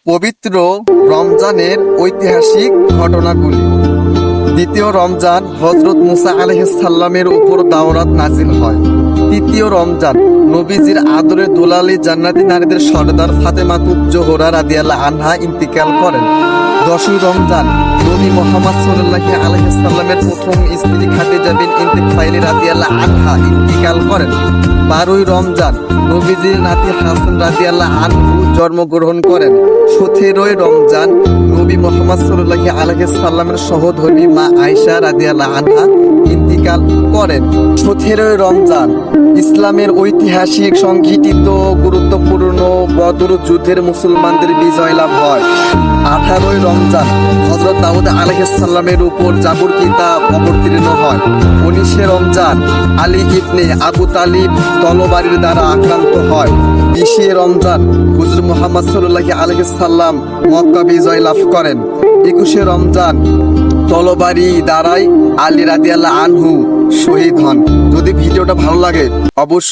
পবিত্র রমজানের ঐতিহাসিক ঘটনাগুলি। দ্বিতীয় রমজান হযরত মুসা আলাইহিস সালামের উপর দাওরাত নাজিল হয়। তৃতীয় রমজান নবীজির আদরের দুলালী জান্নাতি নারীদের সর্দার ফাতেমাতুজ জোহরা রাদিয়াল্লাহু আনহা ইন্তিকাল করেন। 10ই রমজান নবী মুহাম্মদ সাল্লাল্লাহু আলাইহি সাল্লামের প্রথম স্ত্রী খাদিজা বিনতে খুয়াইলিদ রাদিয়াল্লাহু আনহা ইন্তিকাল করেন। 12ই রমজান নবীজির নাতি হাসান রাদিয়াল্লাহু আনহু জন্মগ্রহণ করেন। 17ই রমজান নবী মুহাম্মদ সাল্লাল্লাহু আলাইহি সাল্লামের সহধর্মী মা আয়েশা রাদিয়াল্লাহু আনহা ইন্তিকাল করেন। 17ই রমজান ইসলামের ঐতিহাসিক সংঘটিত গুরুত্বপূর্ণ বদর যুদ্ধের মুসলমানদের বিজয় লাভ হয়। 18ই রমজান হযরত দাউদ আলাইহিস সালামের উপর জাবুর কিতাব অবতীর্ণ হয়। 19শে রমজান আলী ইবনে আবু তালিব তলবারির দ্বারা আক্রান্ত হয়। 20শে রমজান হুজুর মুহাম্মদ সাল্লাল্লাহু আলাইহি সাল্লাম মক্কা বিজয় লাভ করেন। 21শে রমজান তলবারি দ্বারাই আলী রাদিয়াল্লাহু আনহু শহীদ হন। যদি ভিডিওটা ভালো লাগে অবশ্যই